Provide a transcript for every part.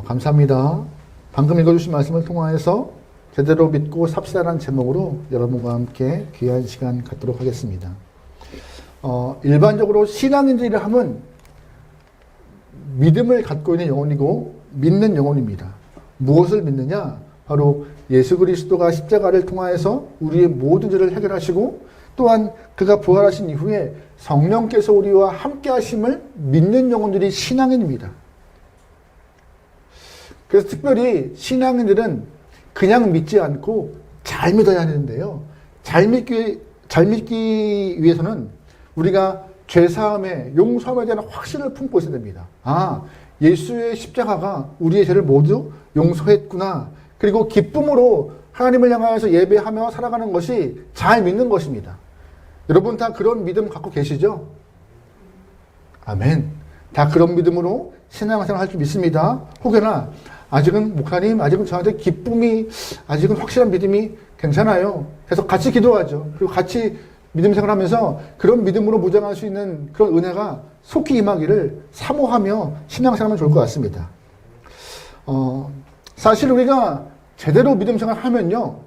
감사합니다. 방금 읽어주신 말씀을 통하여서 제대로 믿고 삽시다라는 제목으로 여러분과 함께 귀한 시간 갖도록 하겠습니다. 일반적으로 신앙인들이라 하면 믿음을 갖고 있는 영혼이고 믿는 영혼입니다. 무엇을 믿느냐? 바로 예수 그리스도가 십자가를 통하여서 우리의 모든 죄를 해결하시고 또한 그가 부활하신 이후에 성령께서 우리와 함께 하심을 믿는 영혼들이 신앙인입니다. 그래서 특별히 신앙인들은 그냥 믿지 않고 잘 믿어야 하는데요. 잘 믿기 위해서는 우리가 죄사함에 용서함에 대한 확신을 품고 있어야 됩니다. 예수의 십자가가 우리의 죄를 모두 용서했구나. 그리고 기쁨으로 하나님을 향하여서 예배하며 살아가는 것이 잘 믿는 것입니다. 여러분 다 그런 믿음 갖고 계시죠? 아멘. 다 그런 믿음으로 신앙생활 할 줄 믿습니다. 혹여나 아직은 목사님, 아직은 저한테 기쁨이, 아직은 확실한 믿음이 괜찮아요. 해서 같이 기도하죠. 그리고 같이 믿음 생활하면서 그런 믿음으로 무장할 수 있는 그런 은혜가 속히 임하기를 사모하며 신앙생활하면 좋을 것 같습니다. 사실 우리가 제대로 믿음 생활하면요,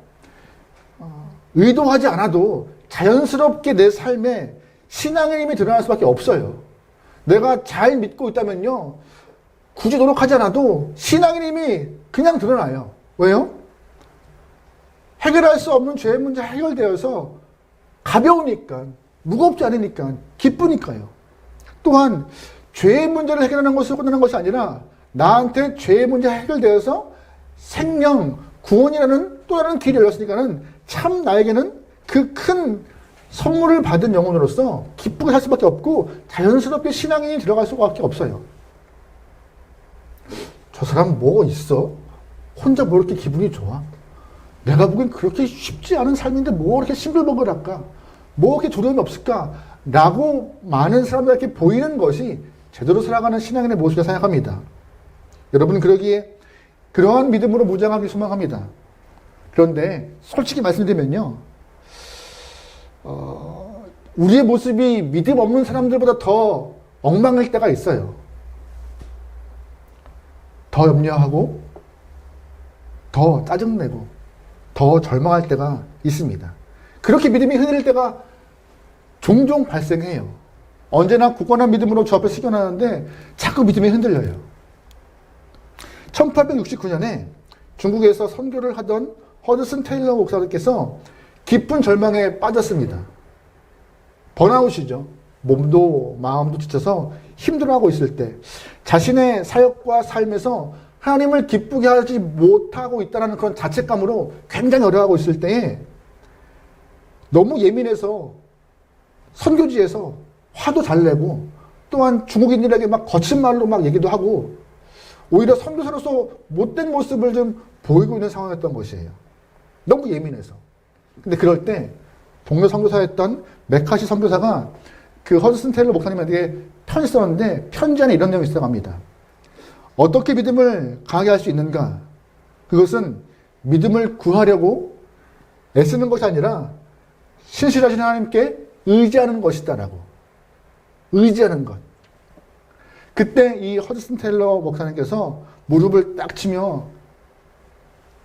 의도하지 않아도 자연스럽게 내 삶에 신앙의 힘이 드러날 수밖에 없어요. 내가 잘 믿고 있다면요, 굳이 노력하지 않아도 신앙의 힘이 그냥 드러나요. 왜요? 해결할 수 없는 죄의 문제가 해결되어서 가벼우니까, 무겁지 않으니까, 기쁘니까요. 또한 죄의 문제를 해결하는 것을 끝나는 것이 아니라 나한테 죄의 문제가 해결되어서 생명, 구원이라는 또 다른 길이 열렸으니까는 참 나에게는 그 큰 선물을 받은 영혼으로서 기쁘게 살 수밖에 없고 자연스럽게 신앙이 들어갈 수밖에 없어요. 저 사람 뭐 있어? 혼자 뭐 이렇게 기분이 좋아? 내가 보기엔 그렇게 쉽지 않은 삶인데 뭐 이렇게 싱글벙글할까? 뭐 이렇게 두려움이 없을까? 라고 많은 사람들에게 보이는 것이 제대로 살아가는 신앙인의 모습이라고 생각합니다. 여러분은 그러기에 그러한 믿음으로 무장하기 소망합니다. 그런데 솔직히 말씀드리면요, 우리의 모습이 믿음 없는 사람들보다 더 엉망일 때가 있어요. 더 염려하고 더 짜증내고 더 절망할 때가 있습니다. 그렇게 믿음이 흔들릴 때가 종종 발생해요. 언제나 굳건한 믿음으로 저 앞에 숙여놨는데 자꾸 믿음이 흔들려요. 1869년에 중국에서 선교를 하던 허드슨 테일러 목사님께서 깊은 절망에 빠졌습니다. 번아웃이죠. 몸도 마음도 지쳐서 힘들어하고 있을 때 자신의 사역과 삶에서 하나님을 기쁘게 하지 못하고 있다는 그런 자책감으로 굉장히 어려워하고 있을 때에 너무 예민해서 선교지에서 화도 잘 내고 또한 중국인들에게 막 거친 말로 막 얘기도 하고 오히려 선교사로서 못된 모습을 좀 보이고 있는 상황이었던 것이에요. 너무 예민해서. 근데 그럴 때 동료 선교사였던 메카시 선교사가 그 허드슨 테일러 목사님에게 편지 썼는데 편지 안에 이런 내용이 있다고 합니다. 어떻게 믿음을 강하게 할 수 있는가? 그것은 믿음을 구하려고 애쓰는 것이 아니라 신실하신 하나님께 의지하는 것이다라고. 의지하는 것. 그때 이 허드슨 테일러 목사님께서 무릎을 딱 치며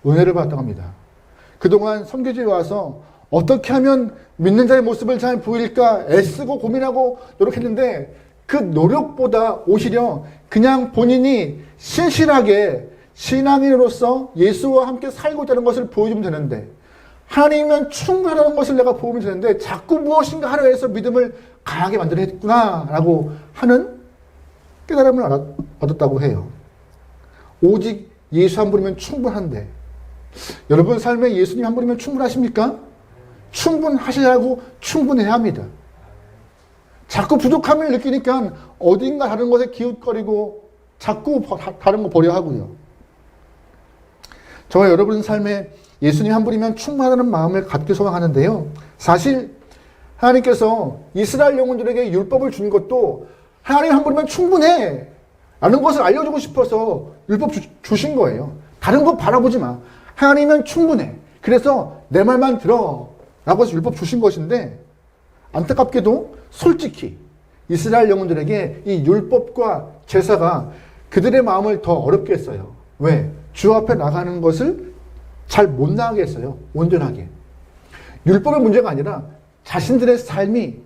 은혜를 받았다고 합니다. 그동안 선교지에 와서 어떻게 하면 믿는 자의 모습을 잘 보일까 애쓰고 고민하고 노력했는데 그 노력보다 오히려 그냥 본인이 신실하게 신앙인으로서 예수와 함께 살고 있다는 것을 보여주면 되는데 하나님이면 충분하다는 것을 내가 보여주면 되는데 자꾸 무엇인가 하려 해서 믿음을 강하게 만들어 했구나 라고 하는 깨달음을 얻었다고 해요. 오직 예수 한 분이면 충분한데 여러분 삶에 예수님 한 분이면 충분하십니까? 충분하시라고 충분해야 합니다. 자꾸 부족함을 느끼니까 어딘가 다른 것에 기웃거리고 자꾸 다른 거 보려 하고요. 저와 여러분 삶에 예수님 한 분이면 충분하다는 마음을 갖기 소망하는데요. 사실 하나님께서 이스라엘 영혼들에게 율법을 준 것도 하나님 한 분이면 충분해 라는 것을 알려주고 싶어서 율법 주신 거예요. 다른 거 바라보지 마. 하나님은 충분해. 그래서 내 말만 들어 라고 해서 율법 주신 것인데 안타깝게도 솔직히 이스라엘 영혼들에게 이 율법과 제사가 그들의 마음을 더 어렵게 했어요. 왜? 주 앞에 나가는 것을 잘 못 나가게 했어요. 온전하게. 율법의 문제가 아니라 자신들의 삶이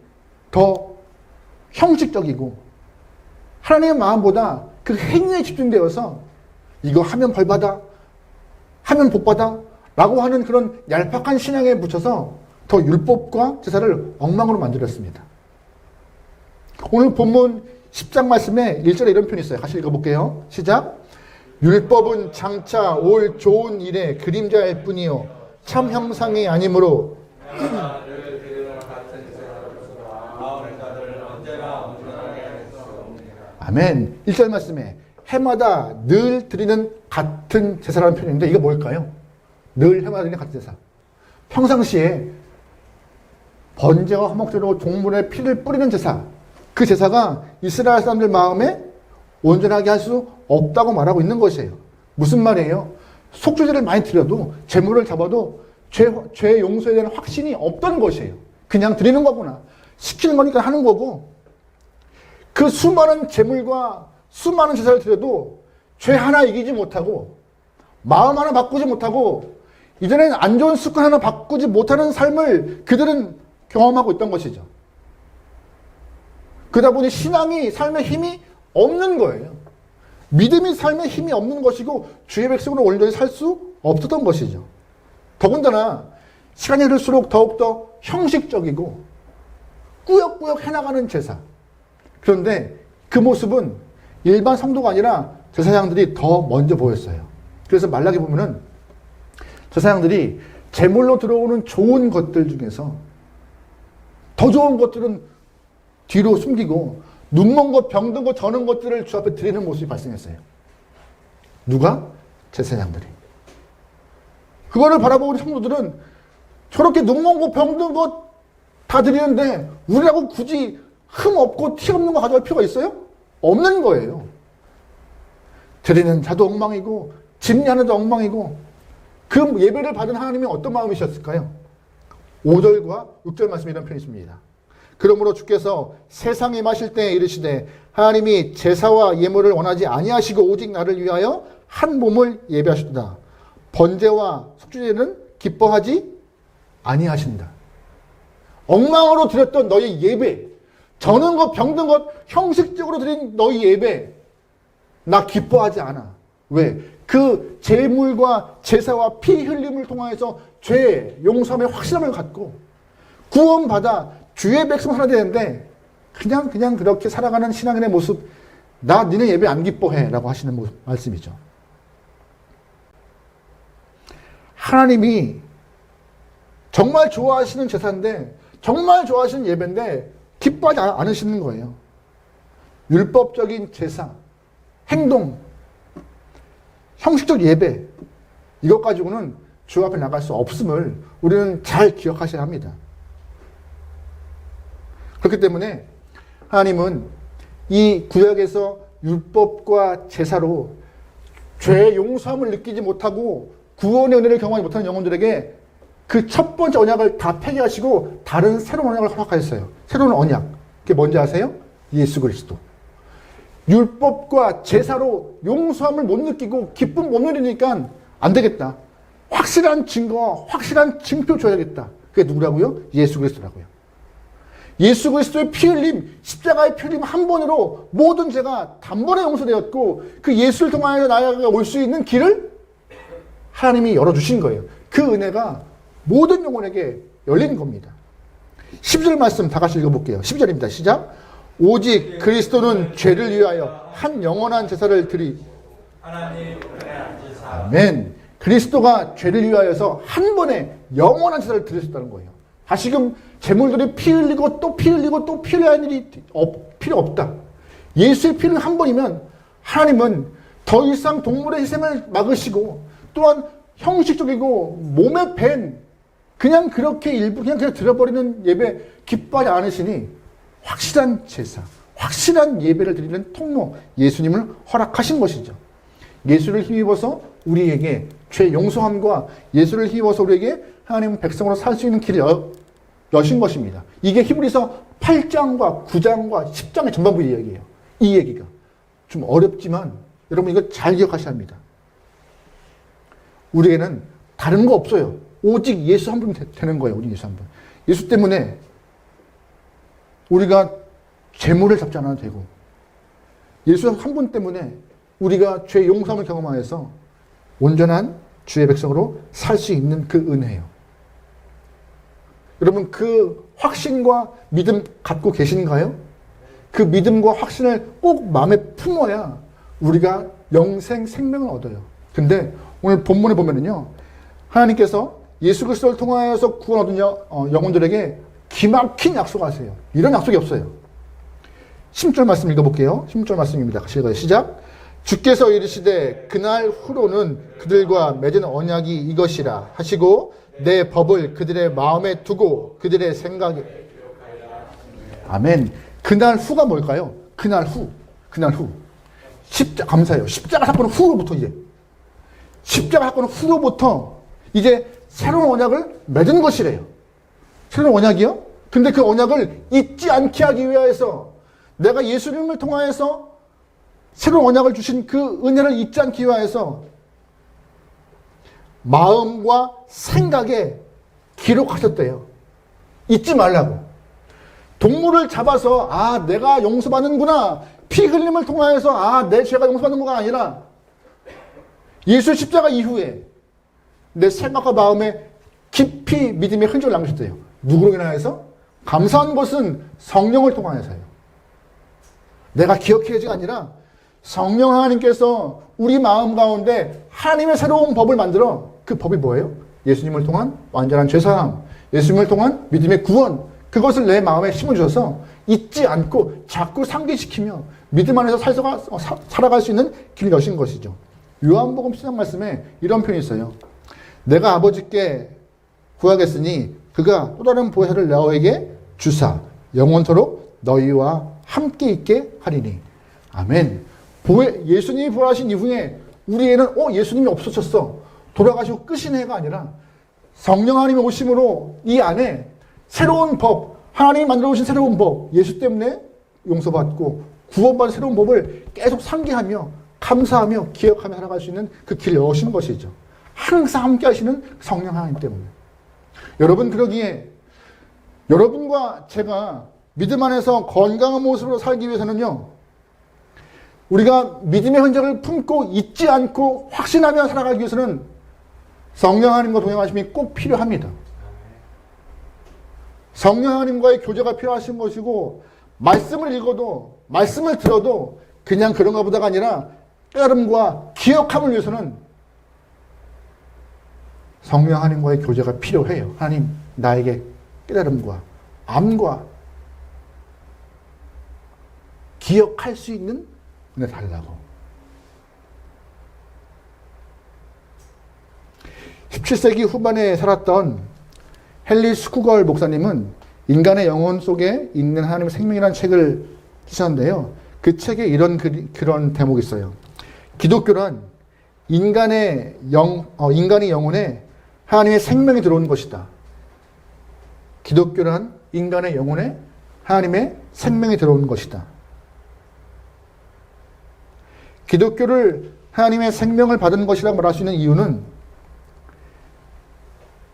더 형식적이고 하나님의 마음보다 그 행위에 집중되어서 이거 하면 벌받아, 하면 복받아 라고 하는 그런 얄팍한 신앙에 묻혀서 더 율법과 제사를 엉망으로 만들었습니다. 오늘 본문 10장 말씀에 1절에 이런 표현이 있어요. 같이 읽어볼게요. 시작. 율법은 장차 올 좋은 일의 그림자일 뿐이요 참 형상이 아니므로 아멘. 1절 말씀에 해마다 늘 드리는 같은 제사라는 표현인데 이게 뭘까요? 늘 해마다 드리는 같은 제사. 평상시에 번제와 화목제로 동물의 피를 뿌리는 제사. 그 제사가 이스라엘 사람들 마음에 온전하게 할 수 없다고 말하고 있는 것이에요. 무슨 말이에요? 속죄제를 많이 드려도 제물을 잡아도 죄 용서에 대한 확신이 없던 것이에요. 그냥 드리는 거구나. 시키는 거니까 하는 거고 그 수많은 제물과 수많은 제사를 드려도 죄 하나 이기지 못하고 마음 하나 바꾸지 못하고 이전엔 안 좋은 습관 하나 바꾸지 못하는 삶을 그들은 경험하고 있던 것이죠. 그러다 보니 신앙이 삶의 힘이 없는 거예요. 믿음이 삶의 힘이 없는 것이고 주의 백성으로 온전히 살 수 없었던 것이죠. 더군다나 시간이 흐를수록 더욱더 형식적이고 꾸역꾸역 해나가는 제사. 그런데 그 모습은 일반 성도가 아니라 제사장들이 더 먼저 보였어요. 그래서 말라기 보면은 제사장들이 제물로 들어오는 좋은 것들 중에서 더 좋은 것들은 뒤로 숨기고 눈먼 것, 병든 것, 저는 것들을 주 앞에 드리는 모습이 발생했어요. 누가? 제사장들이. 그거를 바라보는 성도들은 저렇게 눈먼 것, 병든 것 다 드리는데 우리라고 굳이 흠 없고 티 없는 거 가져갈 필요가 있어요? 없는 거예요. 드리는 자도 엉망이고 집례하는도 엉망이고 그 예배를 받은 하나님이 어떤 마음이셨을까요? 5절과 6절 말씀에 이런 표현이 있습니다. 그러므로 주께서 세상에 마실 때에 이르시되 하나님이 제사와 예물을 원하지 아니하시고 오직 나를 위하여 한 몸을 예배하셨다. 번제와 속죄제는 기뻐하지 아니하신다. 엉망으로 드렸던 너희 예배, 저는 것 병든 것 형식적으로 드린 너희 예배 나 기뻐하지 않아. 왜? 그 제물과 제사와 피 흘림을 통하여서 죄 용서함의 확실함을 갖고 구원받아 주의 백성 하나 되는데 그냥 그렇게 살아가는 신앙인의 모습 나 니네 예배 안 기뻐해 라고 하시는 말씀이죠. 하나님이 정말 좋아하시는 제사인데 정말 좋아하시는 예배인데 기뻐하지 않으시는 거예요. 율법적인 제사, 행동, 형식적 예배 이것 가지고는 주 앞에 나갈 수 없음을 우리는 잘 기억하셔야 합니다. 그렇기 때문에 하나님은 이 구약에서 율법과 제사로 죄의 용서함을 느끼지 못하고 구원의 은혜를 경험하지 못하는 영혼들에게 그 첫 번째 언약을 다 폐기하시고 다른 새로운 언약을 허락하셨어요. 새로운 언약. 그게 뭔지 아세요? 예수 그리스도. 율법과 제사로 용서함을 못 느끼고 기쁨 못 누리니까 안 되겠다. 확실한 증거, 확실한 징표 줘야겠다. 그게 누구라고요? 예수 그리스도라고요. 예수 그리스도의 피 흘림, 십자가의 피 흘림 한 번으로 모든 죄가 단번에 용서되었고 그 예수를 통하여 나아가 올 수 있는 길을 하나님이 열어주신 거예요. 그 은혜가 모든 영혼에게 열린 겁니다. 10절 말씀 다 같이 읽어볼게요. 10절입니다. 시작. 오직 그리스도는 죄를 위하여 한 영원한 제사를 드리. 아멘. 그리스도가 죄를 위하여서 한 번에 영원한 제사를 드리셨다는 거예요. 다시금 제물들이 피 흘리고 또 피 흘리고 또 피 흘려야 할 일이 필요 없다. 예수의 피를 한 번이면 하나님은 더 이상 동물의 희생을 막으시고 또한 형식적이고 몸에 밴 그냥 그렇게 일부 그냥 들어버리는 예배 기뻐하지 않으시니 확실한 제사, 확실한 예배를 드리는 통로 예수님을 허락하신 것이죠. 예수를 힘입어서 우리에게 죄 용서함과 예수를 힘입어서 우리에게 하나님 백성으로 살 수 있는 길을 여신 것입니다. 이게 히브리서 8장과 9장과 10장의 전반부 이야기예요. 이 얘기가 좀 어렵지만 여러분 이거 잘 기억하셔야 합니다. 우리에게는 다른 거 없어요. 오직 예수 한 분이 되는 거예요. 오직 예수 한 분. 예수 때문에 우리가 재물을 잡지 않아도 되고, 예수 한 분 때문에 우리가 죄 용서함을 경험하여서 온전한 주의 백성으로 살 수 있는 그 은혜예요. 여러분, 그 확신과 믿음 갖고 계신가요? 그 믿음과 확신을 꼭 마음에 품어야 우리가 영생 생명을 얻어요. 근데 오늘 본문에 보면은요, 하나님께서 예수 그리스도를 통하여서 구원 얻은 영혼들에게 기막힌 약속하세요. 이런 약속이 없어요. 10절 말씀 읽어볼게요. 10절 말씀입니다. 같이 읽어요. 시작. 주께서 이르시되 그날 후로는 그들과 맺은 언약이 이것이라 하시고 내 법을 그들의 마음에 두고 그들의 생각에. 아멘. 그날 후가 뭘까요? 그날 후. 감사해요. 십자가 사건 후로부터 십자가 사건 후로부터 이제 새로운 언약을 맺은 것이래요. 새로운 언약이요? 근데 그 언약을 잊지 않게 하기 위하여서, 내가 예수님을 통하여서 새로운 언약을 주신 그 은혜를 잊지 않기 위하여서 마음과 생각에 기록하셨대요. 잊지 말라고. 동물을 잡아서 내가 용서받는구나, 피 흘림을 통하여서 내 죄가 용서받는 거가 아니라 예수 십자가 이후에 내 생각과 마음에 깊이 믿음의 흔적을 남기셨대요. 누구로 인하여서? 감사한 것은 성령을 통하여서요. 내가 기억해야지가 아니라 성령 하나님께서 우리 마음 가운데 하나님의 새로운 법을 만들어, 그 법이 뭐예요? 예수님을 통한 완전한 죄사함, 예수님을 통한 믿음의 구원, 그것을 내 마음에 심어주셔서 잊지 않고 자꾸 상기시키며 믿음 안에서 살아갈 수 있는 길을 여신 것이죠. 요한복음 7장 말씀에 이런 표현이 있어요. 내가 아버지께 구하겠으니 그가 또 다른 보혜사를 너에게 주사 영원토록 너희와 함께 있게 하리니. 아멘. 예수님이 부활하신 이후에 우리에는 예수님이 없어졌어, 돌아가시고 끝인 해가 아니라 성령 하나님의 오심으로 이 안에 새로운 법, 하나님이 만들어 오신 새로운 법, 예수 때문에 용서받고 구원받은 새로운 법을 계속 상기하며 감사하며 기억하며 살아갈 수 있는 그 길을 여시는 것이죠. 항상 함께 하시는 성령 하나님 때문에. 여러분, 그러기에 여러분과 제가 믿음 안에서 건강한 모습으로 살기 위해서는요, 우리가 믿음의 흔적을 품고 잊지 않고 확신하며 살아가기 위해서는 성령 하나님과 동행하심이 꼭 필요합니다. 성령 하나님과의 교제가 필요하신 것이고, 말씀을 읽어도 말씀을 들어도 그냥 그런가 보다가 아니라 깨달음과 기억함을 위해서는 성령 하나님과의 교제가 필요해요. 하나님, 나에게 깨달음과 암과 기억할 수 있는 은혜 달라고. 17세기 후반에 살았던 헨리 스쿠걸 목사님은 인간의 영혼 속에 있는 하나님의 생명이라는 책을 쓰셨는데요. 그 책에 그런 대목이 있어요. 기독교란 인간의 영혼에 하나님의 생명이 들어오는 것이다. 기독교란 인간의 영혼에 하나님의 생명이 들어오는 것이다. 기독교를 하나님의 생명을 받은 것이라고 말할 수 있는 이유는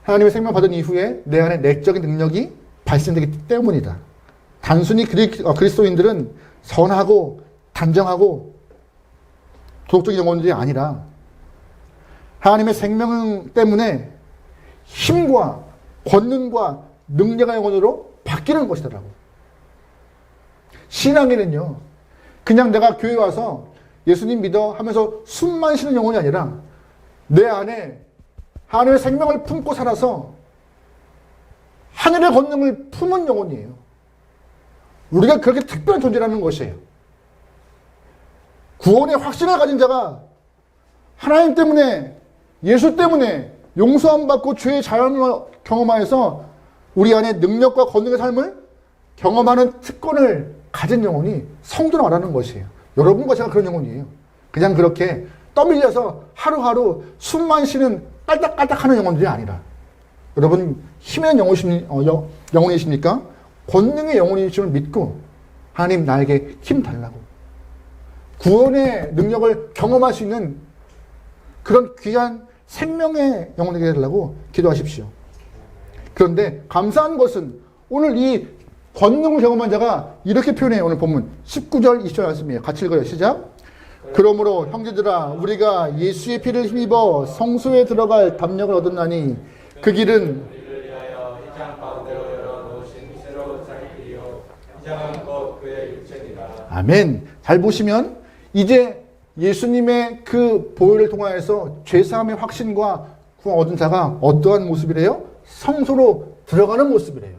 하나님의 생명을 받은 이후에 내 안에 내적인 능력이 발생되기 때문이다. 단순히 그리스도인들은 선하고 단정하고 도덕적인 영혼들이 아니라 하나님의 생명 때문에 힘과 권능과 능력의 영혼으로 바뀌는 것이더라고. 신앙에는요, 그냥 내가 교회 와서 예수님 믿어 하면서 숨만 쉬는 영혼이 아니라 내 안에 하나님의 생명을 품고 살아서 하늘의 권능을 품은 영혼이에요. 우리가 그렇게 특별한 존재라는 것이에요. 구원의 확신을 가진 자가 하나님 때문에, 예수 때문에 용서함 받고 죄의 자연을 경험하여서 우리 안에 능력과 권능의 삶을 경험하는 특권을 가진 영혼이 성도로 말하는 것이에요. 여러분과 제가 그런 영혼이에요. 그냥 그렇게 떠밀려서 하루하루 숨만 쉬는 깔딱깔딱하는 영혼들이 아니라, 여러분 힘의 영혼이십니까? 권능의 영혼이심을 믿고 하나님 나에게 힘 달라고, 구원의 능력을 경험할 수 있는 그런 귀한 생명의 영혼이 되게 해달라고 기도하십시오. 그런데 감사한 것은 오늘 이 권능을 경험한 자가 이렇게 표현해요. 오늘 본문 19절 20절 말씀이에요. 같이 읽어요. 시작. 그러므로 형제들아 우리가 예수의 피를 힘입어 성소에 들어갈 담력을 얻었나니 그 길은 아멘. 잘 보시면 이제 예수님의 그 보혈을 통하여서 죄사함의 확신과 구원 얻은 자가 어떠한 모습이래요? 성소로 들어가는 모습이래요.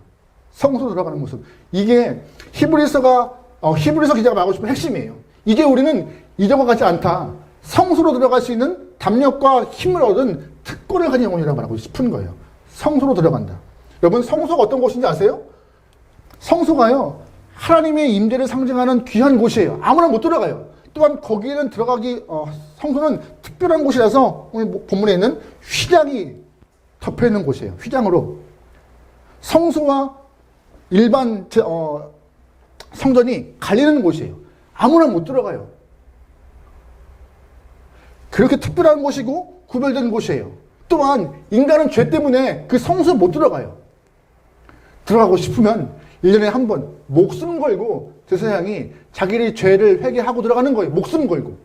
성소로 들어가는 모습. 이게 히브리서 기자가 말하고 싶은 핵심이에요. 이게 우리는 이전과 같지 않다. 성소로 들어갈 수 있는 담력과 힘을 얻은 특권을 가진 영혼이라고 말하고 싶은 거예요. 성소로 들어간다. 여러분 성소가 어떤 곳인지 아세요? 성소가요. 하나님의 임재를 상징하는 귀한 곳이에요. 아무나 못 들어가요. 또한 거기에는 성소는 특별한 곳이라서 오늘 본문에 있는 휘장이 덮여있는 곳이에요. 휘장으로. 성소와 일반 성전이 갈리는 곳이에요. 아무나 못 들어가요. 그렇게 특별한 곳이고 구별된 곳이에요. 또한 인간은 죄 때문에 그 성소에 못 들어가요. 들어가고 싶으면 1년에 한 번 목숨 걸고 제사장이 자기의 죄를 회개하고 들어가는 거예요. 목숨 걸고.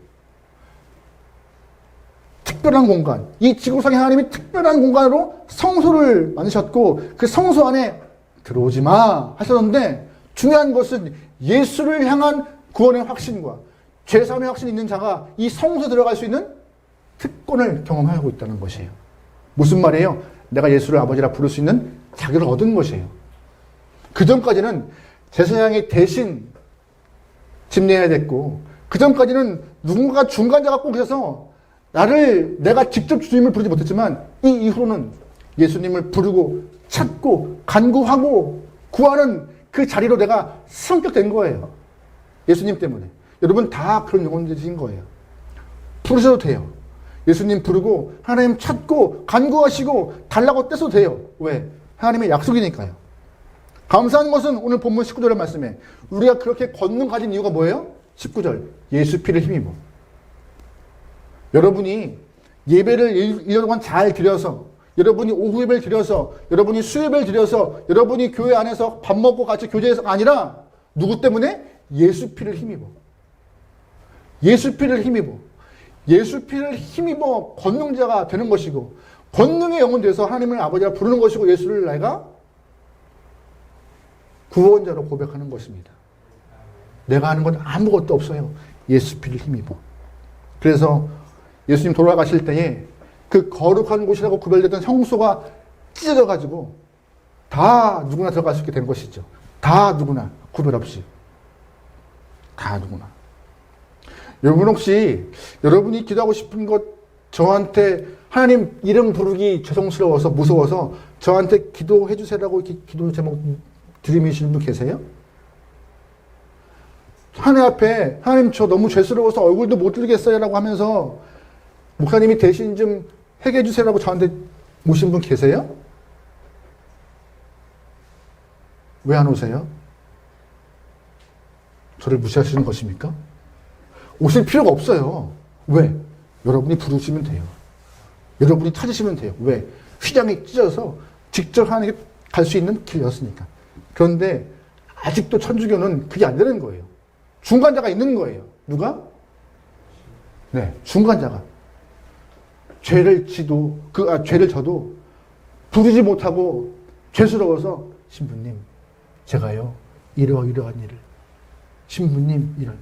특별한 공간. 이 지구상의 하나님이 특별한 공간으로 성소를 만드셨고 그 성소 안에 들어오지 마 하셨는데 중요한 것은 예수를 향한 구원의 확신과 죄사함의 확신이 있는 자가 이 성소에 들어갈 수 있는 특권을 경험하고 있다는 것이에요. 무슨 말이에요? 내가 예수를 아버지라 부를 수 있는 자격을 얻은 것이에요. 그 전까지는 제사장이 대신 집례해야 됐고 그 전까지는 누군가 중간자가 꼭 있어서 내가 직접 주님을 부르지 못했지만 이 이후로는 예수님을 부르고 찾고 간구하고 구하는 그 자리로 내가 승격된 거예요. 예수님 때문에. 여러분 다 그런 영혼들이신 거예요. 부르셔도 돼요. 예수님 부르고 하나님 찾고 간구하시고 달라고 떼서도 돼요. 왜? 하나님의 약속이니까요. 감사한 것은 오늘 본문 19절의 말씀에 우리가 그렇게 권능 가진 이유가 뭐예요? 19절 예수 피를 힘입어. 여러분이 예배를 1년 동안 잘 드려서 여러분이 오후 예배를 드려서 여러분이 수예배를 드려서 여러분이 교회 안에서 밥 먹고 같이 교제해서가 아니라 누구 때문에? 예수 피를 힘입어. 예수 피를 힘입어. 예수 피를 힘입어 권능자가 되는 것이고 권능의 영혼 돼서 하나님을 아버지라 부르는 것이고 예수를 내가 구원자로 고백하는 것입니다. 내가 하는 건 아무것도 없어요. 예수 피를 힘입어. 그래서 예수님 돌아가실 때에 그 거룩한 곳이라고 구별됐던 성소가 찢어져가지고 다 누구나 들어갈 수 있게 된 것이죠. 다 누구나 구별 없이. 다 누구나. 여러분 혹시 여러분이 기도하고 싶은 것 저한테 하나님 이름 부르기 죄송스러워서 무서워서 저한테 기도해 주세요라고 기도 제목 드리시는 분 계세요? 하나님 앞에 하나님 저 너무 죄스러워서 얼굴도 못 들겠어요 라고 하면서 목사님이 대신 좀 회개해 주세요라고 저한테 오신 분 계세요? 왜 안 오세요? 저를 무시하시는 것입니까? 오실 필요가 없어요. 왜? 여러분이 부르시면 돼요. 여러분이 찾으시면 돼요. 왜? 휘장이 찢어서 직접 하나님께 갈 수 있는 길이었으니까. 그런데 아직도 천주교는 그게 안 되는 거예요. 중간자가 있는 거예요. 누가? 네, 중간자가. 죄를 져도 부르지 못하고 죄스러워서 신부님, 제가요 이러한 일을 신부님 이런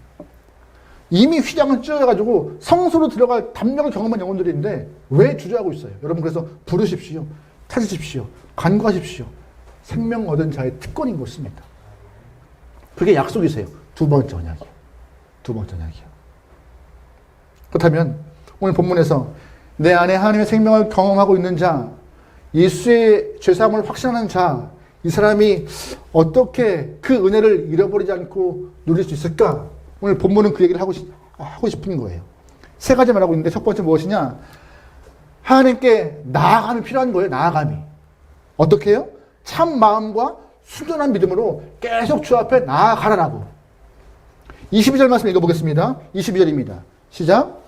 이미 휘장은 찢어져가지고 성소로 들어갈 담력을 경험한 영혼들인데 왜 주저하고 있어요? 여러분 그래서 부르십시오. 찾으십시오. 간구하십시오. 생명 얻은 자의 특권인 것입니다. 그게 약속이세요. 두 번째 언약이요. 두 번째 언약이요. 그렇다면 오늘 본문에서 내 안에 하나님의 생명을 경험하고 있는 자, 예수의 죄사함을 확신하는 자, 이 사람이 어떻게 그 은혜를 잃어버리지 않고 누릴 수 있을까? 오늘 본문은 그 얘기를 하고 싶은 거예요. 세 가지 말하고 있는데 첫 번째 무엇이냐? 하나님께 나아감이 필요한 거예요. 나아감이. 어떻게 해요? 참 마음과 순전한 믿음으로 계속 주 앞에 나아가라라고. 22절 말씀 읽어보겠습니다. 22절입니다. 시작.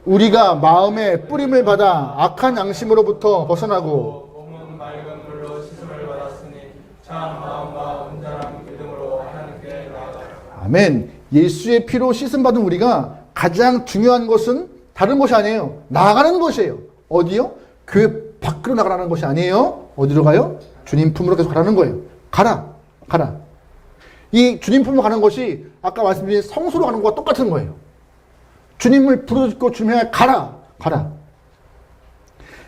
우리가 마음의 뿌림을 받아 악한 양심으로부터 벗어나고 몸은 맑은 물로 씻음을 받았으니 참 마음과 온전한 믿음으로 하나님께 나아가라. 아멘. 예수의 피로 씻음 받은 우리가 가장 중요한 것은 다른 것이 아니에요. 나아가는 것이에요. 어디요? 교회 밖으로 나가라는 것이 아니에요. 어디로 가요? 주님 품으로 계속 가라는 거예요. 가라. 이 주님 품으로 가는 것이 아까 말씀드린 성소로 가는 것과 똑같은 거예요. 주님을 부르짖고 주님을 향해 가라.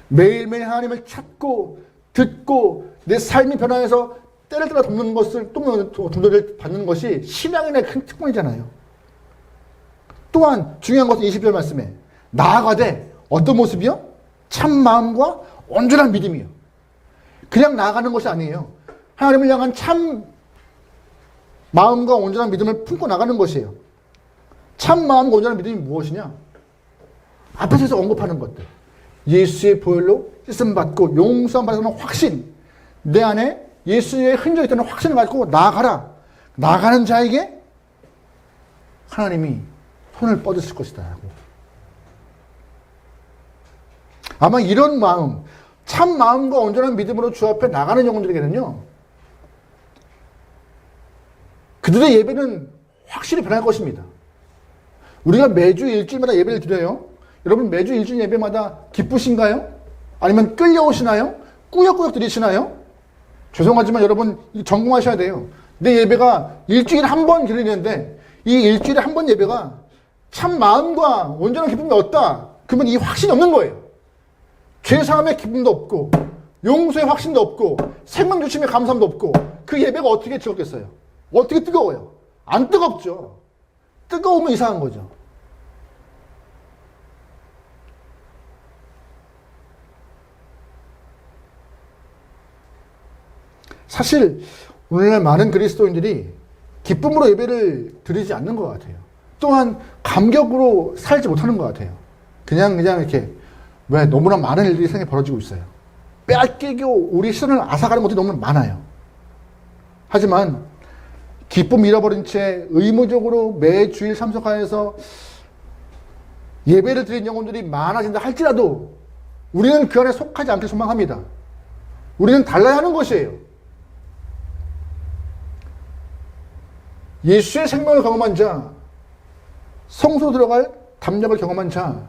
매일매일 하나님을 찾고 듣고 내 삶이 변화해서 때를 따라 돕는 것을 동료를 받는 것이 신앙인의 큰 특권이잖아요. 또한 중요한 것은 20절 말씀에 나아가되 어떤 모습이요? 참 마음과 온전한 믿음이요. 그냥 나아가는 것이 아니에요. 하나님을 향한 참 마음과 온전한 믿음을 품고 나가는 것이에요. 참 마음과 온전한 믿음이 무엇이냐? 앞에서 언급하는 것들. 예수의 보혈로 씻음 받고 용서함 받는 확신. 내 안에 예수의 흔적이 있다는 확신을 가지고 나아가라. 나아가는 자에게 하나님이 손을 뻗으실 것이다. 아마 이런 마음, 참 마음과 온전한 믿음으로 주 앞에 나가는 영혼들에게는요, 그들의 예배는 확실히 변할 것입니다. 우리가 매주 일주일마다 예배를 드려요. 여러분 매주 일주일 예배마다 기쁘신가요? 아니면 끌려오시나요? 꾸역꾸역 드리시나요? 죄송하지만 여러분 점검하셔야 돼요. 내 예배가 일주일에 한 번 드리는데 이 일주일에 한 번 예배가 참 마음과 온전한 기쁨이 없다. 그러면 이 확신이 없는 거예요. 죄사함의 기쁨도 없고 용서의 확신도 없고 생명 주심의 감사함도 없고 그 예배가 어떻게 즐겁겠어요? 어떻게 뜨거워요? 안 뜨겁죠. 뜨거우면 이상한 거죠. 사실 오늘날 많은 그리스도인들이 기쁨으로 예배를 드리지 않는 것 같아요. 또한 감격으로 살지 못하는 것 같아요. 그냥 이렇게 왜 너무나 많은 일들이 세상에 벌어지고 있어요. 빼앗기고 우리 시선을 앗아가는 것들이 너무 많아요. 하지만 기쁨 잃어버린 채 의무적으로 매주일 참석하여서 예배를 드린 영혼들이 많아진다 할지라도 우리는 그 안에 속하지 않길 소망합니다. 우리는 달라야 하는 것이에요. 예수의 생명을 경험한 자, 성소로 들어갈 담력을 경험한 자,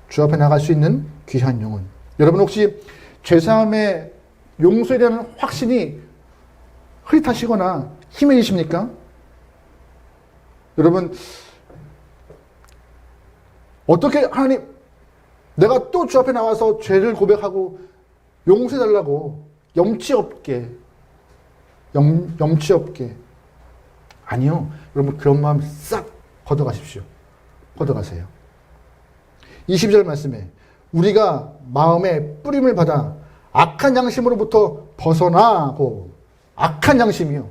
주 앞에 나갈 수 있는 귀한 영혼. 여러분 혹시 죄사함의 용서에 대한 확신이 흐릿하시거나 희미해지십니까? 여러분 어떻게 하나님 내가 또 주 앞에 나와서 죄를 고백하고 용서해달라고 염치 없게 아니요. 여러분 그런 마음 싹 걷어가십시오. 걷어가세요. 22절 말씀에 우리가 마음의 뿌림을 받아 악한 양심으로부터 벗어나고 악한 양심이요.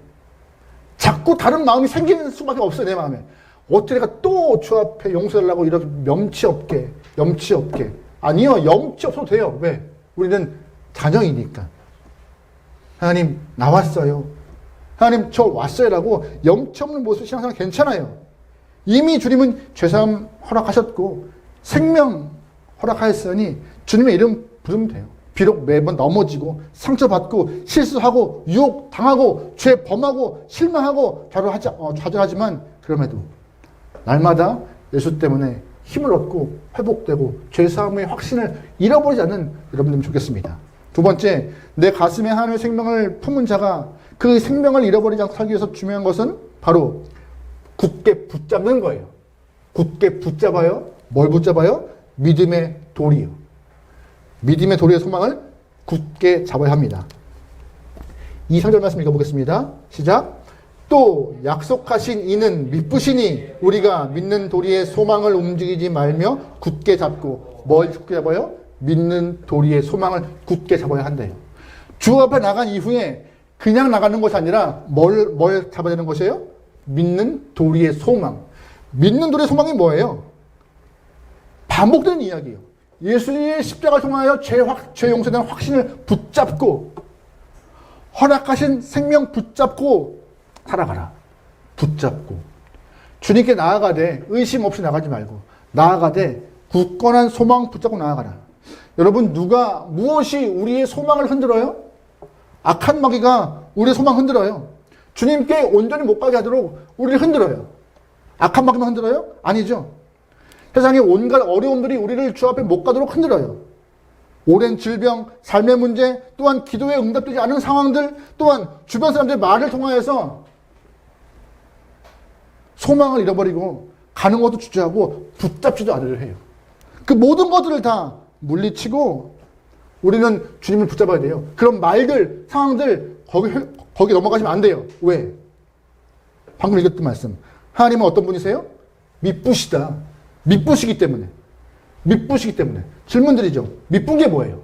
자꾸 다른 마음이 생기는 수밖에 없어요. 내 마음에. 어떻게 내가 또 주 앞에 용서하려고 이렇게 염치 없게 아니요. 염치 없어도 돼요. 왜? 우리는 자녀이니까. 하나님 나왔어요. 하나님 저 왔어요 라고 염치 없는 모습 신앙생활 괜찮아요. 이미 주님은 죄사함 허락하셨고 생명 허락하였으니 주님의 이름 부르면 돼요. 비록 매번 넘어지고 상처받고 실수하고 유혹당하고 죄 범하고 실망하고 좌절하지만 그럼에도 날마다 예수 때문에 힘을 얻고 회복되고 죄사함의 확신을 잃어버리지 않는 여러분들이면 좋겠습니다. 두 번째, 내 가슴에 하나님의 생명을 품은 자가 그 생명을 잃어버리지 않고 살기 위해서 중요한 것은 바로 굳게 붙잡는 거예요. 굳게 붙잡아요. 뭘 붙잡아요? 믿음의 도리요. 믿음의 도리의 소망을 굳게 잡아야 합니다. 2, 3절 말씀 읽어보겠습니다. 시작. 또 약속하신 이는 미쁘시니 우리가 믿는 도리의 소망을 움직이지 말며 굳게 잡고 뭘 굳게 잡아요? 믿는 도리의 소망을 굳게 잡아야 한대요. 주 앞에 나간 이후에 그냥 나가는 것이 아니라 뭘 잡아야 되는 것이에요? 믿는 도리의 소망. 믿는 도리의 소망이 뭐예요? 반복되는 이야기예요. 예수님의 십자가를 통하여 죄 용서에 대한 확신을 붙잡고 허락하신 생명 붙잡고 살아가라. 붙잡고 주님께 나아가되 의심 없이 나가지 말고 나아가되 굳건한 소망 붙잡고 나아가라. 여러분, 무엇이 우리의 소망을 흔들어요? 악한 마귀가 우리의 소망 흔들어요. 주님께 온전히 못 가게 하도록 우리를 흔들어요. 악한 마귀만 흔들어요? 아니죠. 세상의 온갖 어려움들이 우리를 주 앞에 못 가도록 흔들어요. 오랜 질병, 삶의 문제, 또한 기도에 응답되지 않은 상황들, 또한 주변 사람들의 말을 통하여서 소망을 잃어버리고 가는 것도 주저하고 붙잡지도 않으려 해요. 그 모든 것들을 다 물리치고 우리는 주님을 붙잡아야 돼요. 그런 말들, 상황들 거기 넘어가시면 안 돼요. 왜? 방금 읽었던 말씀. 하나님은 어떤 분이세요? 미쁘시다. 미쁘시기 때문에. 미쁘시기 때문에. 질문 드리죠. 미쁜 게 뭐예요?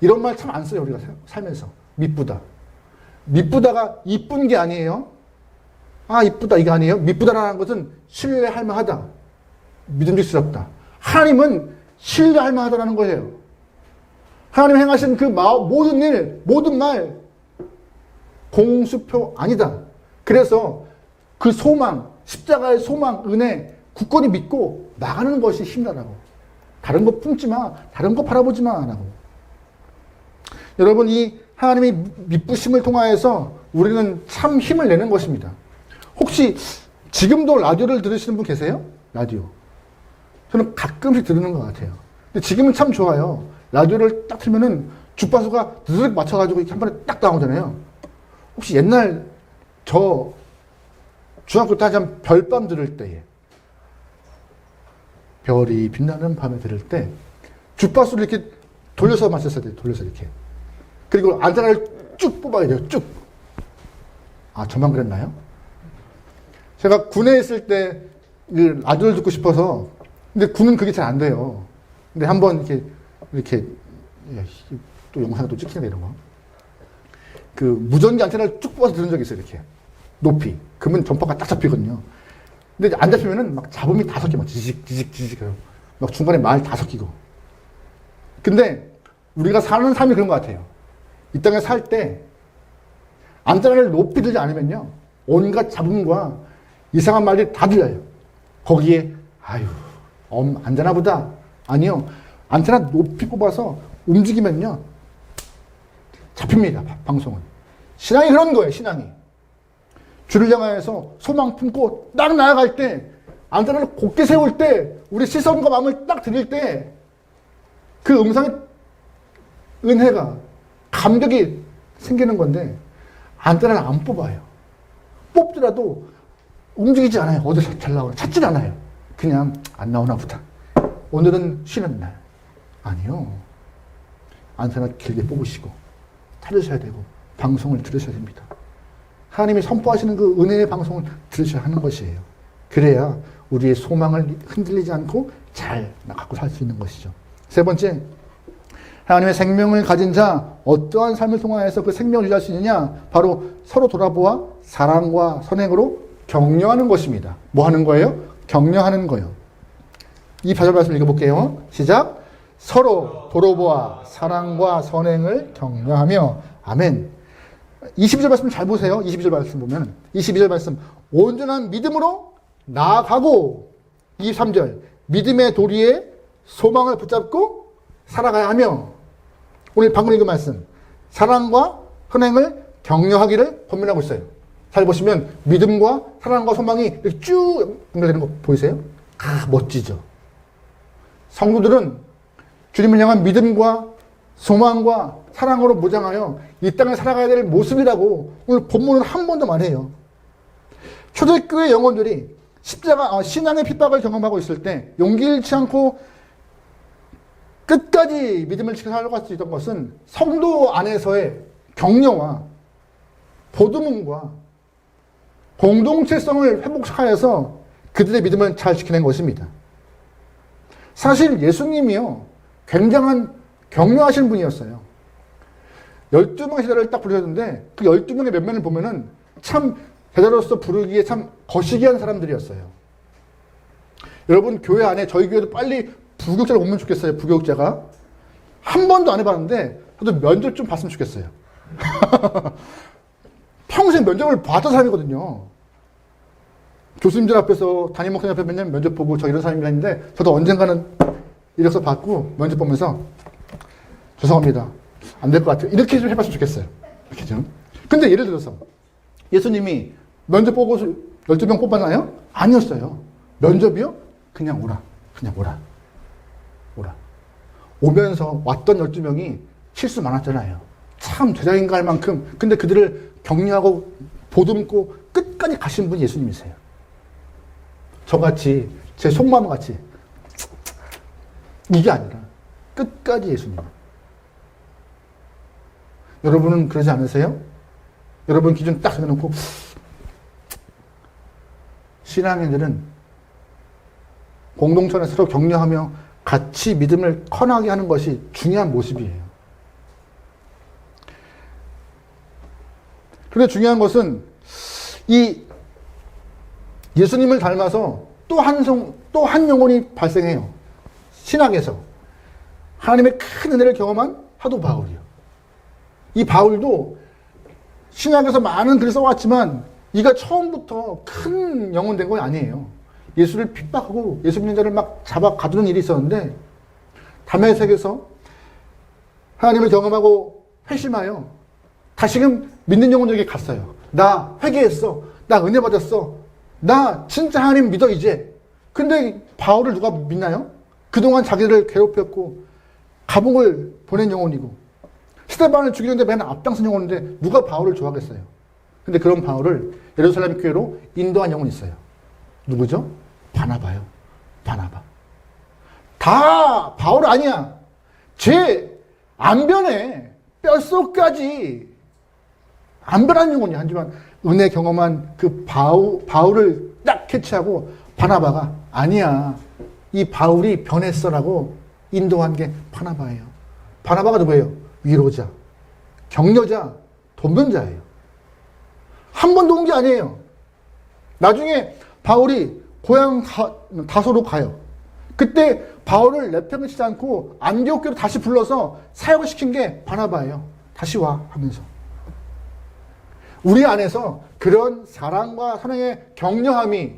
이런 말 참 안 써요. 우리가 살면서. 미쁘다. 미쁘다가 이쁜 게 아니에요. 아, 이쁘다 이게 아니에요. 미쁘다라는 것은 신뢰할 만하다. 믿음직스럽다. 하나님은 신뢰할 만하다라는 거예요. 하나님 행하신 그 모든 일, 모든 말 공수표 아니다. 그래서 그 소망, 십자가의 소망, 은혜 굳건히 믿고 나가는 것이 힘나라고. 다른 거 품지 마. 다른 거 바라보지 마. 라고. 여러분, 이 하나님의 미쁘심을 통하여서 우리는 참 힘을 내는 것입니다. 혹시 지금도 라디오를 들으시는 분 계세요? 라디오. 저는 가끔씩 들으는 것 같아요. 근데 지금은 참 좋아요. 라디오를 딱 틀면은 주파수가 드르륵 맞춰가지고 이렇게 한 번에 딱 나오잖아요. 혹시 옛날 저 중학교 때 한참 별밤 들을 때에 별이 빛나는 밤에 들을 때 주파수를 이렇게 돌려서 맞췄어야 돼요. 돌려서 이렇게. 그리고 안테나를 쭉 뽑아야 돼요. 쭉. 아, 저만 그랬나요? 제가 군에 있을 때 라디오를 듣고 싶어서, 근데 군은 그게 잘 안 돼요. 근데 한번 이렇게 또 영상을 또 찍히네 이런 거. 그 무전기 안테나를 쭉 뽑아서 들은 적이 있어요. 이렇게 높이. 그러면 전파가 딱 잡히거든요. 근데 안 잡히면은 막 잡음이 다 섞여. 막 지직 해요. 막 중간에 말 다 섞이고. 근데 우리가 사는 삶이 그런 것 같아요. 이 땅에 살 때 안테나를 높이 들지 않으면요, 온갖 잡음과 이상한 말이 다 들려요. 거기에 아유 안 되나 보다. 아니요. 안테나 높이 뽑아서 움직이면요 잡힙니다. 방송은. 신앙이 그런 거예요. 신앙이. 주를 향하여서 소망 품고 딱 나아갈 때, 안테나를 곧게 세울 때, 우리 시선과 마음을 딱 드릴 때 그 음성의 은혜가, 감격이 생기는 건데 안테나를 안 뽑아요. 뽑더라도 움직이지 않아요. 어디서 잘 나오나 찾질 않아요. 그냥 안 나오나 보다. 오늘은 쉬는 날. 아니요. 안테나 길게 뽑으시고 찾으셔야 되고 방송을 들으셔야 됩니다. 하나님이 선포하시는 그 은혜의 방송을 들으셔야 하는 것이에요. 그래야 우리의 소망을 흔들리지 않고 잘 갖고 살 수 있는 것이죠. 세 번째, 하나님의 생명을 가진 자, 어떠한 삶을 통하여서 그 생명을 유지할 수 있느냐? 바로 서로 돌아보아 사랑과 선행으로 격려하는 것입니다. 뭐 하는 거예요? 격려하는 거예요. 이 8절 말씀 읽어볼게요. 시작. 서로 돌아보아 사랑과 선행을 격려하며. 아멘. 22절 말씀 잘 보세요. 22절 말씀 보면 22절 말씀 온전한 믿음으로 나아가고, 23절 믿음의 도리에 소망을 붙잡고 살아가야 하며. 오늘 방금 읽은 말씀 사랑과 선행을 격려하기를 권면하고 있어요. 잘 보시면 믿음과 사랑과 소망이 이렇게 쭉 연결되는 거 보이세요? 아, 멋지죠. 성도들은 주님을 향한 믿음과 소망과 사랑으로 무장하여 이 땅을 살아가야 될 모습이라고 오늘 본문은 한 번 더 말해요. 초대교회 영혼들이 신앙의 핍박을 경험하고 있을 때 용기 잃지 않고 끝까지 믿음을 지켜 살아갈 수 있던 것은 성도 안에서의 격려와 보듬음과 공동체성을 회복하여서 그들의 믿음을 잘 지켜낸 것입니다. 사실 예수님이요, 굉장한 격려하시는 분이었어요. 12명의 제자를 딱 부르셨는데 그 12명의 면면을 보면은 참 제자로서 부르기에 참 거시기한 사람들이었어요. 여러분, 교회 안에 저희 교회도 빨리 부교육자를 오면 좋겠어요. 부교육자가. 한 번도 안 해봤는데 저도 면접 좀 봤으면 좋겠어요. 평생 면접을 봤던 사람이거든요. 교수님들 앞에서 담임 목사님 앞에 맨날 면접 보고 저 이런 사람이라 했는데 저도 언젠가는 이력서 받고 면접 보면서 죄송합니다. 안 될 것 같아요. 이렇게 좀 해봤으면 좋겠어요. 이렇게 좀. 근데 예를 들어서 예수님이 면접 보고 12명 뽑았나요? 아니었어요. 면접이요? 그냥 오라. 그냥 오라. 오라. 오면서 왔던 12명이 실수 많았잖아요. 참 제자인가 할 만큼. 근데 그들을 격려하고 보듬고 끝까지 가신 분이 예수님이세요. 저같이 제 속마음같이 이게 아니라 끝까지 예수님. 여러분은 그러지 않으세요? 여러분 기준 딱 해놓고 신앙인들은 공동체 안에서 서로 격려하며 같이 믿음을 커나게 하는 것이 중요한 모습이에요. 그런데 중요한 것은 이 예수님을 닮아서 또 한 영혼이 발생해요. 신학에서. 하나님의 큰 은혜를 경험한 사도 바울이요. 이 바울도 신약에서 많은 글을 써왔지만 이가 처음부터 큰 영혼 된 건 아니에요. 예수를 핍박하고 예수 믿는 자를 막 잡아 가두는 일이 있었는데 다메섹에서 하나님을 경험하고 회심하여 다시금 믿는 영혼에게 갔어요. 나 회개했어. 나 은혜 받았어. 나 진짜 하나님 믿어 이제. 근데 바울을 누가 믿나요? 그동안 자기를 괴롭혔고 감옥을 보낸 영혼이고 스데반을 죽이는데 맨 앞장선 영혼인데 누가 바울을 좋아하겠어요? 근데 그런 바울을 예루살렘 교회로 인도한 영혼이 있어요. 누구죠? 바나바요. 바나바. 다 바울 아니야. 죄 안 변해. 뼛속까지 안 변한 영혼이 하지만 은혜 경험한 그 바울을 딱 캐치하고 바나바가 아니야. 이 바울이 변했어라고 인도한 게 바나바예요. 바나바가 누구예요? 위로자, 격려자, 돕는자예요. 한 번도 온 게 아니에요. 나중에 바울이 고향 다소로 가요. 그때 바울을 내팽개치지 않고 안디옥교로 다시 불러서 사역을 시킨 게 바나바예요. 다시 와 하면서. 우리 안에서 그런 사랑과 사랑의 격려함이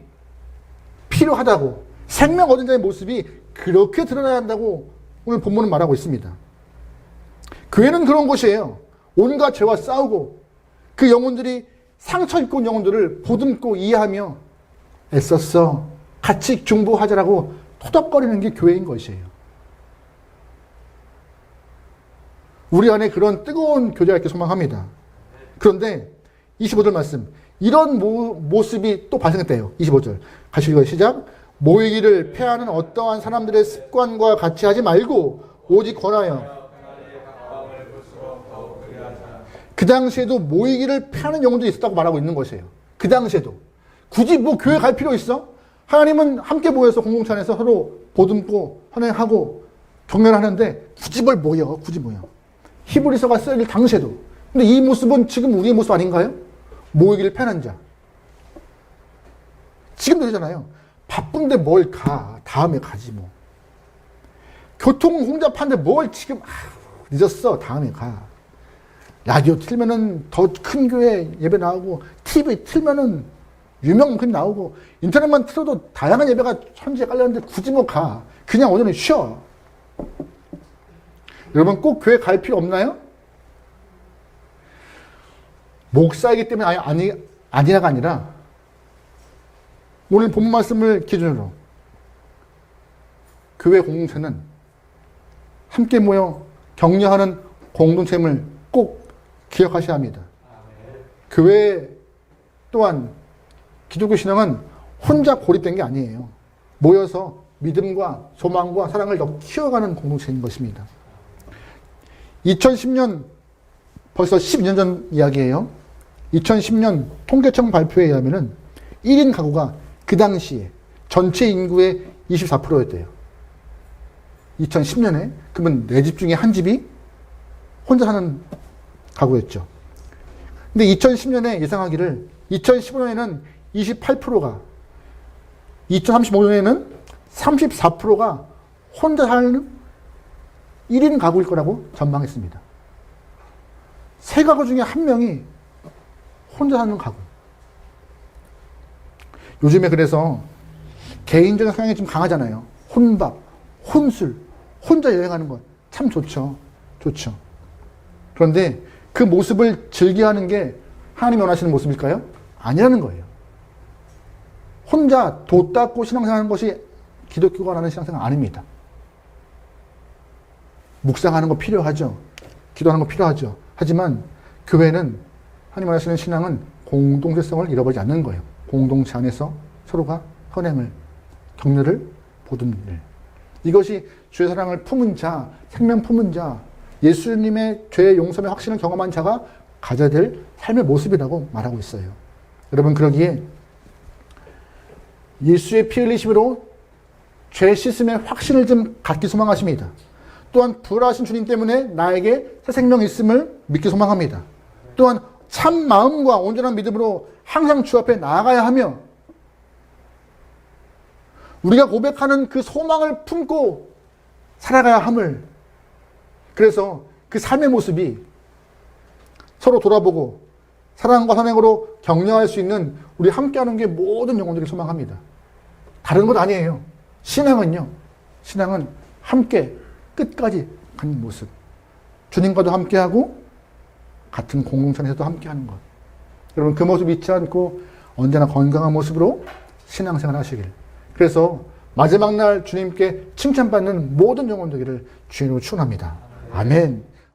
필요하다고, 생명 얻은 자의 모습이 그렇게 드러나야 한다고 오늘 본문은 말하고 있습니다. 교회는 그런 곳이에요. 온갖 죄와 싸우고 그 영혼들이 상처 입고 온 영혼들을 보듬고 이해하며 애썼어. 같이 중보하자라고 토닥거리는 게 교회인 것이에요. 우리 안에 그런 뜨거운 교제가 있길 소망합니다. 그런데 25절 말씀. 이런 모습이 또 발생했대요. 25절. 같이 읽어요. 시작. 모이기를 패하는 어떠한 사람들의 습관과 같이 하지 말고 오직 권하여. 그 당시에도 모이기를 패하는 영혼도 있었다고 말하고 있는 것이에요. 그 당시에도. 굳이 뭐 교회 갈 필요 있어? 하나님은 함께 모여서 공동체 안에서 서로 보듬고 헌행하고 격려하는데 굳이 뭘 모여? 굳이 모여. 히브리서가 쓰일 당시에도. 근데 이 모습은 지금 우리의 모습 아닌가요? 모이기를 패하는 자. 지금도 그러잖아요. 바쁜데 뭘 가. 다음에 가지 뭐. 교통 혼잡한데 뭘 지금 늦었어. 다음에 가. 라디오 틀면은 더 큰 교회 예배 나오고 TV 틀면은 유명 목사님 나오고 인터넷만 틀어도 다양한 예배가 천지에 깔렸는데 굳이 뭐 가. 그냥 오늘은 쉬어. 여러분 꼭 교회 갈 필요 없나요? 목사이기 때문에 아니라가 아니라 오늘 본 말씀을 기준으로 교회 공동체는 함께 모여 격려하는 공동체임을 꼭 기억하셔야 합니다. 교회 또한 기독교 신앙은 혼자 고립된 게 아니에요. 모여서 믿음과 소망과 사랑을 더 키워가는 공동체인 것입니다. 2010년 벌써 12년 전 이야기예요. 2010년 통계청 발표에 의하면 1인 가구가 그 당시에 전체 인구의 24%였대요. 2010년에 그러면 4집 중에 한 집이 혼자 사는 가구였죠. 근데 2010년에 예상하기를 2015년에는 28%가 2035년에는 34%가 혼자 사는 1인 가구일 거라고 전망했습니다. 3가구 중에 1명이 혼자 사는 가구. 요즘에 그래서 개인적인 성향이 좀 강하잖아요. 혼밥, 혼술, 혼자 여행하는 것 참 좋죠. 좋죠. 그런데 그 모습을 즐겨하는 게 하나님이 원하시는 모습일까요? 아니라는 거예요. 혼자 도 닦고 신앙생활하는 것이 기독교가 원하는 신앙생활 아닙니다. 묵상하는 거 필요하죠. 기도하는 거 필요하죠. 하지만 교회는 하나님 원하시는 신앙은 공동체성을 잃어버리지 않는 거예요. 공동체 안에서 서로가 선행을, 격려를 보듬는 일. 이것이 주의 사랑을 품은 자, 생명 품은 자, 예수님의 죄의 용서의 확신을 경험한 자가 가져야 될 삶의 모습이라고 말하고 있어요. 여러분, 그러기에 예수의 피 흘리심으로 죄 씻음의 확신을 좀 갖기 소망하십니다. 또한 부활하신 주님 때문에 나에게 새 생명이 있음을 믿기 소망합니다. 또한 참 마음과 온전한 믿음으로 항상 주 앞에 나아가야 하며 우리가 고백하는 그 소망을 품고 살아가야 함을, 그래서 그 삶의 모습이 서로 돌아보고 사랑과 선행으로 격려할 수 있는 우리 함께하는 게 모든 영혼들이 소망합니다. 다른 것 아니에요. 신앙은요, 신앙은 함께 끝까지 가는 모습, 주님과도 함께하고 같은 공동체에서도 함께하는 것. 여러분, 그 모습 잊지 않고 언제나 건강한 모습으로 신앙생활 하시길. 그래서 마지막 날 주님께 칭찬받는 모든 영혼 되기를 주님으로 축원합니다. 아멘.